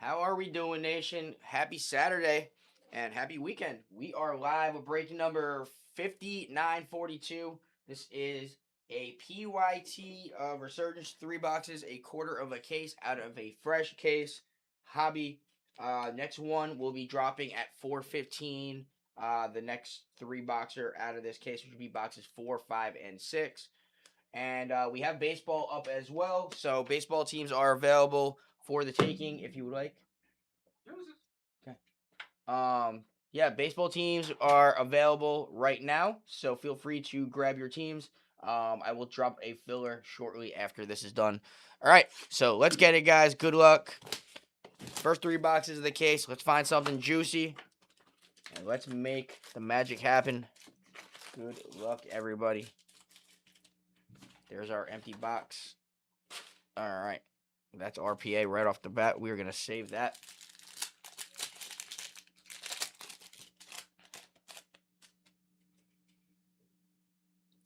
How are we doing, Nation? Happy Saturday and happy weekend. We are live with breaking number 5942. This is a PYT of Resurgence 3 boxes, a quarter of a case out of a fresh case hobby. Next one will be dropping at 415. The next 3 boxer out of this case, which will be boxes 4, 5, and 6. And we have baseball up as well. So baseball teams are available for the taking if you would like. Okay. Yeah, baseball teams are available right now, so feel free to grab your teams. I will drop a filler shortly after this is done. All right, so let's get it, guys. Good luck. First 3 boxes of the case. Let's find something juicy, and let's make the magic happen. Good luck, everybody. There's our empty box. All right, that's RPA right off the bat. We're going to save that.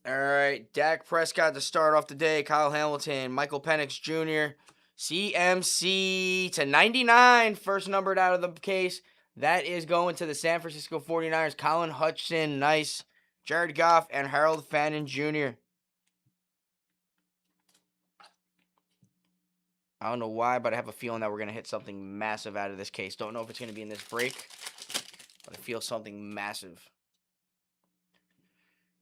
All right, Dak Prescott to start off the day. Kyle Hamilton, Michael Penix Jr., CMC to 99, first numbered out of the case. That is going to the San Francisco 49ers. Colin Hutchinson, nice. Jared Goff and Harold Fannin Jr. I don't know why, but I have a feeling that we're going to hit something massive out of this case. Don't know if it's going to be in this break, but I feel something massive.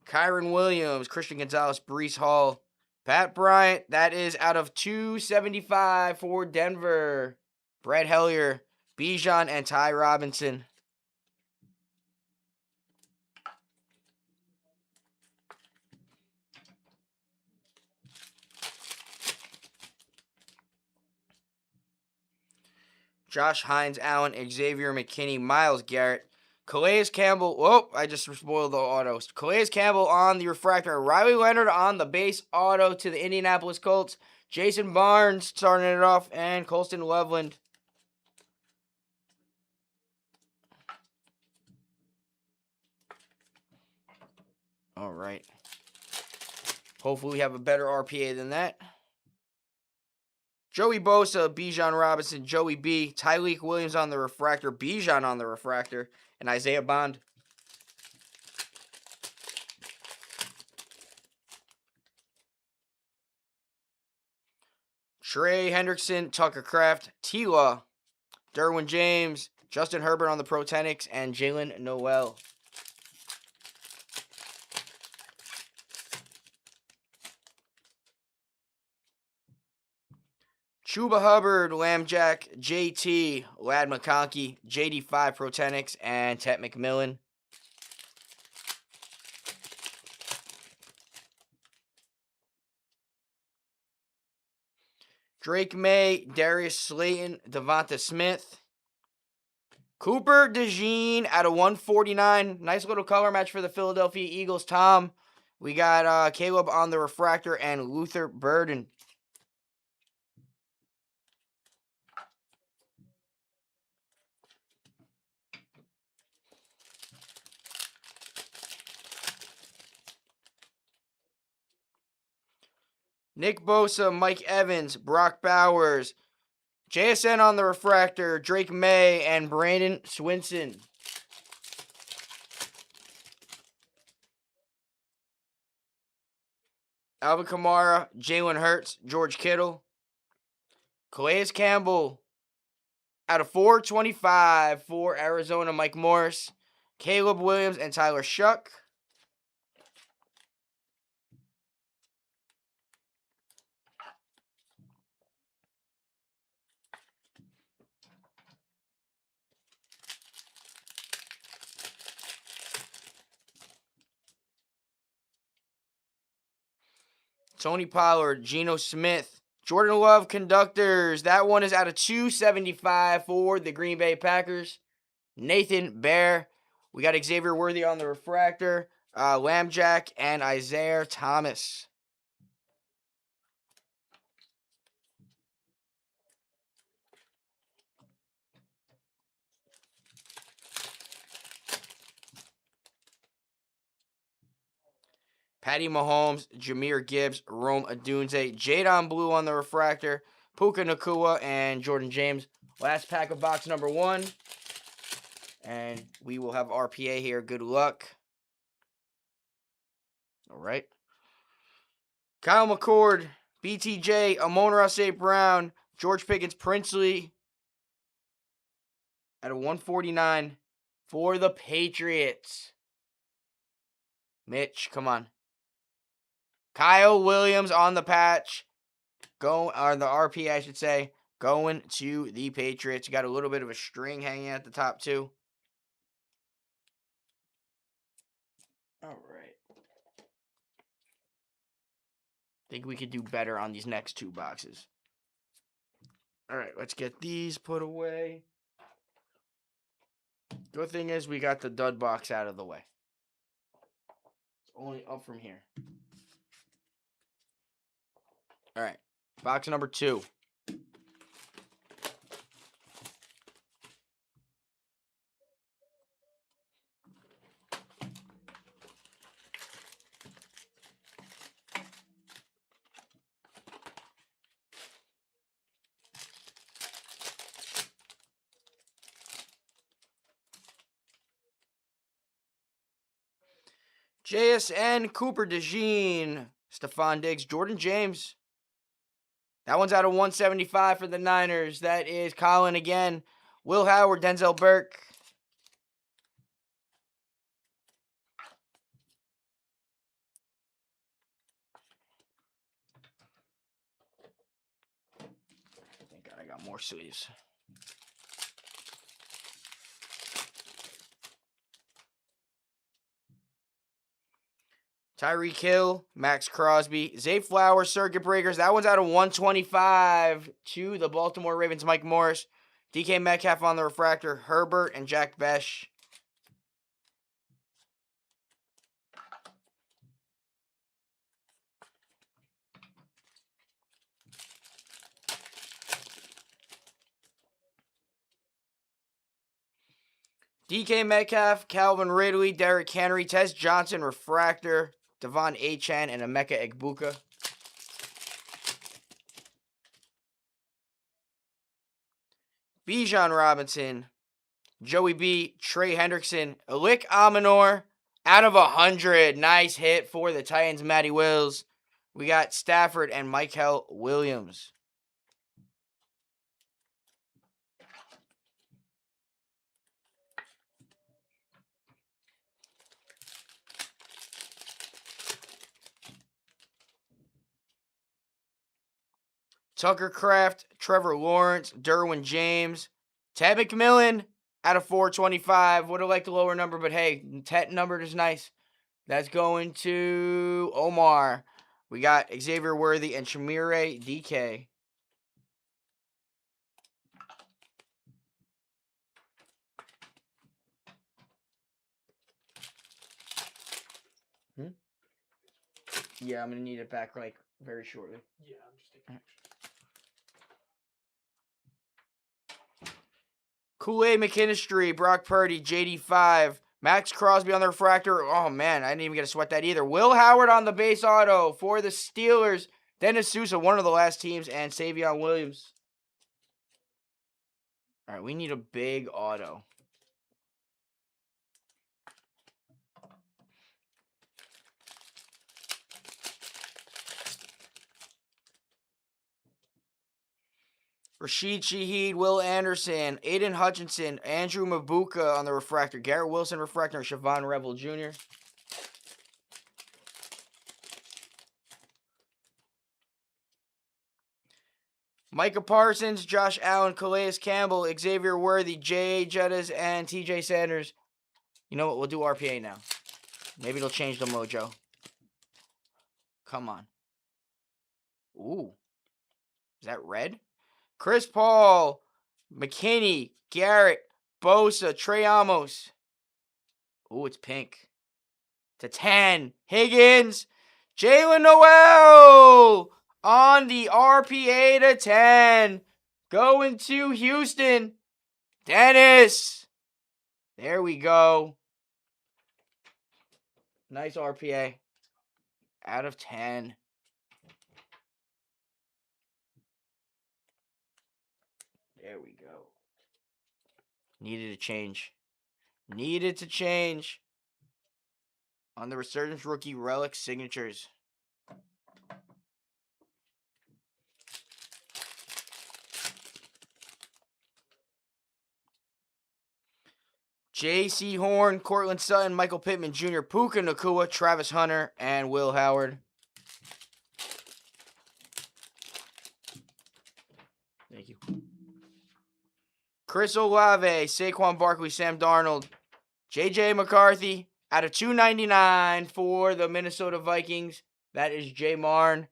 Kyron Williams, Christian Gonzalez, Breece Hall, Pat Bryant. That is out of 275 for Denver. Brett Hellier, Bijan, and Ty Robinson. Josh Hines, Allen, Xavier McKinney, Myles Garrett, Calais Campbell. Whoa, I just spoiled the autos. Calais Campbell on the refractor. Riley Leonard on the base auto to the Indianapolis Colts. Jason Barnes starting it off, and Colston Loveland. All right. Hopefully we have a better RPA than that. Joey Bosa, Bijan Robinson, Joey B, Tyleik Williams on the refractor, Bijan on the refractor, and Isaiah Bond. Trey Hendrickson, Tucker Kraft, T-Law, Derwin James, Justin Herbert on the Protenics, and Jalen Noel. Chuba Hubbard, Lambjack, JT, Lad McConkey, JD5 Protenics, and Tet McMillan. Drake May, Darius Slayton, Devonta Smith. Cooper DeJean out of 149. Nice little color match for the Philadelphia Eagles. Tom, we got Caleb on the refractor and Luther Burden. Nick Bosa, Mike Evans, Brock Bowers, JSN on the refractor, Drake May, and Brandon Swinson. Alvin Kamara, Jalen Hurts, George Kittle. Calais Campbell out of 425 for Arizona, Mike Morris. Caleb Williams and Tyler Shuck. Tony Pollard, Geno Smith, Jordan Love Conductors. That one is out of 275 for the Green Bay Packers. Nathan Bear. We got Xavier Worthy on the refractor, Lambjack, and Isaiah Thomas. Patty Mahomes, Jahmyr Gibbs, Rome Odunze, Jadon Blue on the refractor, Puka Nacua, and Jordan James Last pack of box number 1. And we will have RPA here. Good luck. All right. Kyle McCord, BTJ, Amon-Ra St. Brown, George Pickens, Princely at a 149 for the Patriots. Mitch, come on. Kyle Williams on the patch. Or the RP, I should say. Going to the Patriots. You got a little bit of a string hanging at the top, too. All right. Think we could do better on these next 2 boxes. All right, let's get these put away. Good thing is we got the dud box out of the way. It's only up from here. All right, box number 2. JSN, Cooper DeJean, Stephon Diggs, Jordan James. That one's out of 175 for the Niners. That is Colin again. Will Howard, Denzel Burke. Thank God I got more sleeves. Tyreek Hill, Max Crosby, Zay Flowers, Circuit Breakers. That one's out of 125 to the Baltimore Ravens, Mike Morris. DK Metcalf on the refractor, Herbert and Jack Besh. DK Metcalf, Calvin Ridley, Derrick Henry, Tez Johnson, refractor, Devon Achane, and Emeka Egbuka. Bijan Robinson, Joey B, Trey Hendrickson, Alik Aminor, out of 100. Nice hit for the Titans, Matty Wills. We got Stafford and Michael Williams. Tucker Kraft, Trevor Lawrence, Derwin James, Ted McMillan out of 425. Would have liked a lower number, but hey, Ted numbered is nice. That's going to Omar. We got Xavier Worthy and Shamire DK. Yeah, I'm going to need it back like very shortly. Yeah, I'm just taking Kool-Aid McKinstry, Brock Purdy, JD5, Max Crosby on the refractor. Oh, man, I didn't even get to sweat that either. Will Howard on the base auto for the Steelers. Dennis Sousa, one of the last teams, and Savion Williams. All right, we need a big auto. Rashid Shaheed, Will Anderson, Aiden Hutchinson, Andrew Mabuka on the refractor, Garrett Wilson refractor, and Siobhan Revel Jr. Micah Parsons, Josh Allen, Calais Campbell, Xavier Worthy, J.A. Jettas, and T.J. Sanders. You know what? We'll do RPA now. Maybe it'll change the mojo. Come on. Ooh. Is that red? Chris Paul, McKinney, Garrett, Bosa, Trey Amos. Ooh, it's pink. To 10. Higgins, Jalen Noel on the RPA to 10. Going to Houston. Dennis. There we go. Nice RPA. Out of 10. There we go. Needed a change. Needed to change on the Resurgence rookie relic signatures. J.C. Horn, Cortland Sutton, Michael Pittman Jr., Puka Nacua, Travis Hunter, and Will Howard. Thank you. Chris Olave, Saquon Barkley, Sam Darnold, J.J. McCarthy out of 299 for the Minnesota Vikings. That is Jay Marn.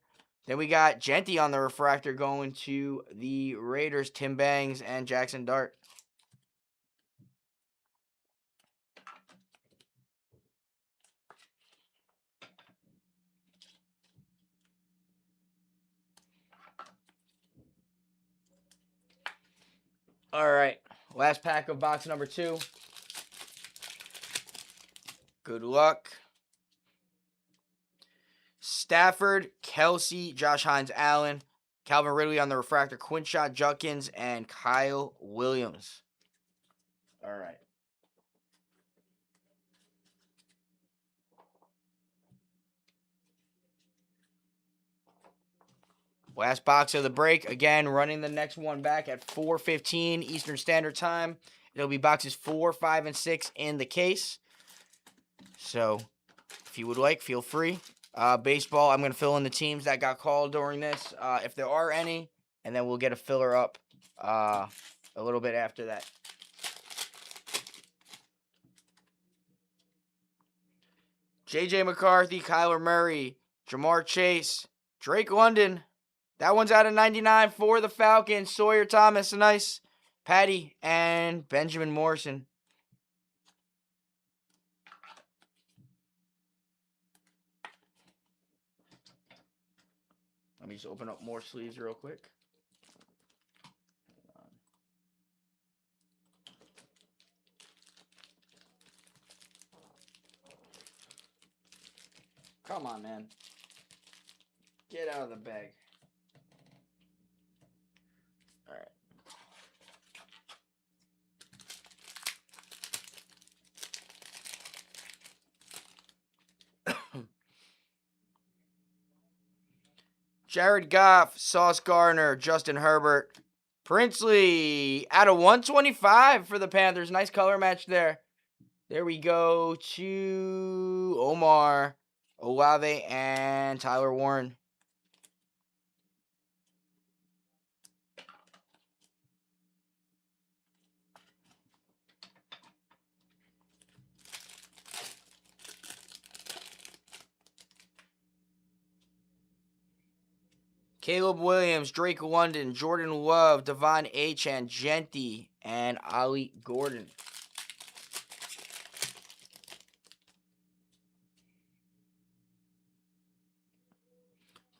Then we got Genty on the refractor going to the Raiders, Tim Bangs and Jackson Dart. All right, last pack of box number 2. Good luck. Stafford, Kelsey, Josh Hines Allen, Calvin Ridley on the refractor, Quinshot Judkins, and Kyle Williams. All right. Last box of the break. Again, running the next one back at 4:15 Eastern Standard Time. It'll be boxes 4, 5, and 6 in the case. So, if you would like, feel free. Baseball, I'm going to fill in the teams that got called during this, if there are any, and then we'll get a filler up a little bit after that. J.J. McCarthy, Kyler Murray, Jamar Chase, Drake London. That one's out of 99 for the Falcons. Sawyer Thomas, nice. Patty, and Benjamin Morrison. Let me just open up more sleeves real quick. Come on, man. Get out of the bag. All right. Jared Goff, Sauce Gardner, Justin Herbert, Princely out of 125 for the Panthers. Nice color match there. There we go to Omar, Olave, and Tyler Warren. Caleb Williams, Drake London, Jordan Love, Devon Achane, Genty, and Ollie Gordon.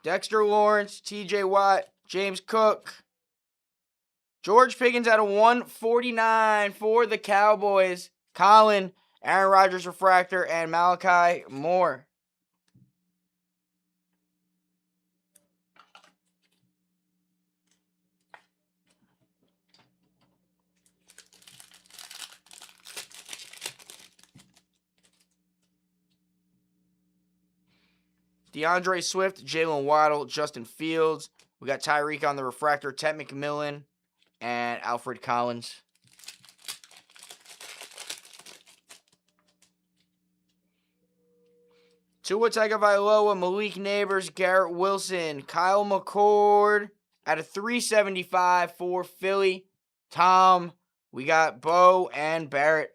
Dexter Lawrence, TJ Watt, James Cook, George Pickens out of 149 for the Cowboys. Colin, Aaron Rodgers refractor, and Malachi Moore. DeAndre Swift, Jalen Waddle, Justin Fields. We got Tyreek on the refractor, Ted McMillan, and Alfred Collins. Tua Tagovailoa, Malik Neighbors, Garrett Wilson, Kyle McCord at a 375 for Philly. Tom, we got Bo and Barrett.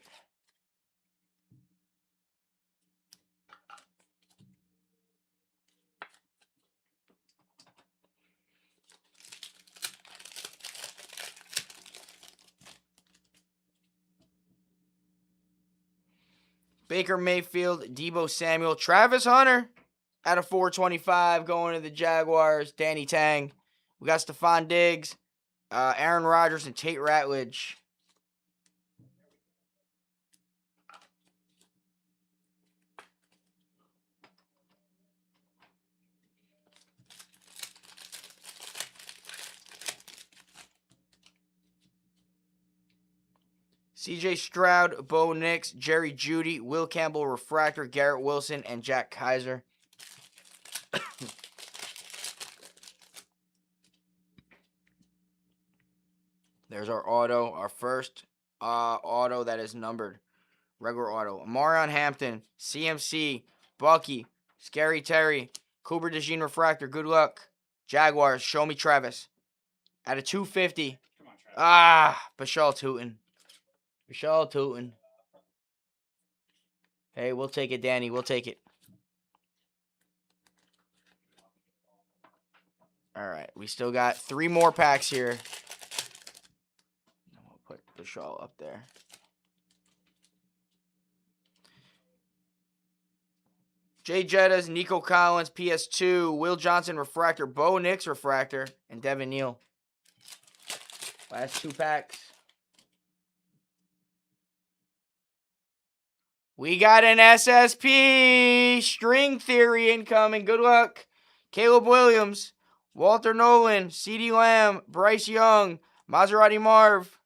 Baker Mayfield, Deebo Samuel, Travis Hunter at a 425 going to the Jaguars. Danny Tang. We got Stephon Diggs, Aaron Rodgers, and Tate Ratledge. CJ Stroud, Bo Nix, Jerry Jeudy, Will Campbell refractor, Garrett Wilson, and Jack Kaiser. There's our auto, our first auto that is numbered. Regular auto. Marion Hampton, CMC, Bucky, Scary Terry, Cooper DeJean refractor, good luck. Jaguars, show me Travis. At a 250. Come on, Travis. Bashal Tootin. Bashal Tootin. Hey, we'll take it, Danny. We'll take it. All right, we still got 3 more packs here. We'll put Bashal up there. Jay Jettas, Nico Collins, PS2, Will Johnson refractor, Bo Nix refractor, and Devin Neal. Last 2 packs. We got an SSP string theory incoming. Good luck. Caleb Williams, Walter Nolan, CeeDee Lamb, Bryce Young, Maserati Marv.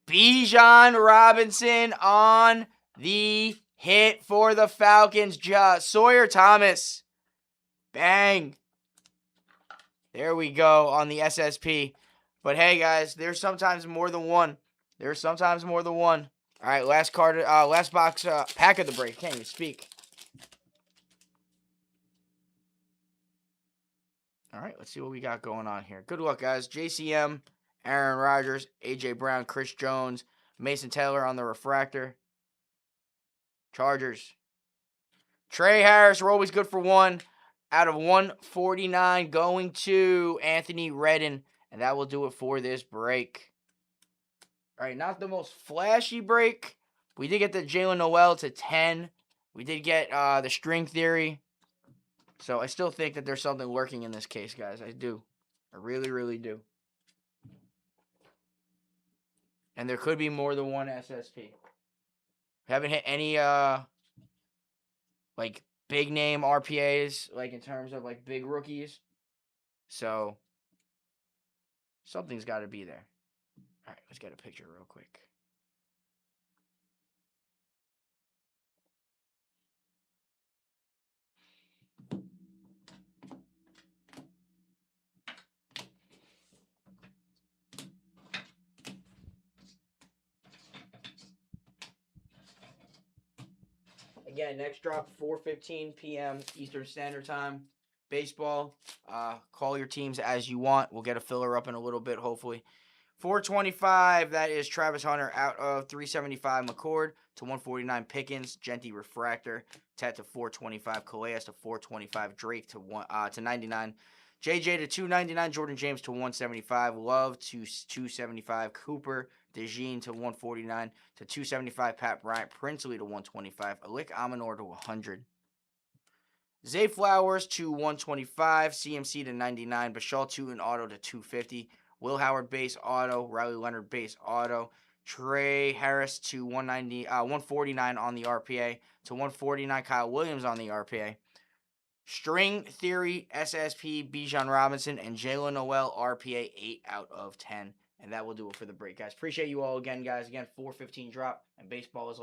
Bijan Robinson on the hit for the Falcons. Sawyer Thomas. Bang. There we go on the SSP. But hey, guys, there's sometimes more than one. There's sometimes more than one. All right, last card, last box, pack of the break. Can't even speak. All right, let's see what we got going on here. Good luck, guys. JCM, Aaron Rodgers, A.J. Brown, Chris Jones, Mason Taylor on the refractor. Chargers. Trey Harris, we're always good for 1. Out of 149 going to Anthony Redden. And that will do it for this break. All right, not the most flashy break. We did get the Jalen Noel to 10. We did get the string theory. So I still think that there's something lurking in this case, guys. I do. I really, really do. And there could be more than one SSP. We haven't hit any like big name RPAs, like in terms of like big rookies. So something's got to be there. All right, let's get a picture real quick. Again, next drop 4:15 p.m. Eastern Standard Time. Baseball. Call your teams as you want. We'll get a filler up in a little bit, hopefully. 425, that is Travis Hunter out of 375 McCord to 149 Pickens, Genty refractor, Tet to 425, Calais to 425, Drake to 99, JJ to 299, Jordan James to 175, Love to 275, Cooper, DeJean to 149 to 275, Pat Bryant, Princely to 125, Alik Amanor to 100. Zay Flowers to 125, CMC to 99, Bashal Tootin auto to 250, Will Howard base auto, Riley Leonard base auto, Trey Harris to 149 on the RPA, to 149 Kyle Williams on the RPA. String Theory, SSP, Bijan Robinson, and Jalen Noel RPA 8 out of 10. And that will do it for the break, guys. Appreciate you all again, guys. Again, 4:15 drop, and baseball is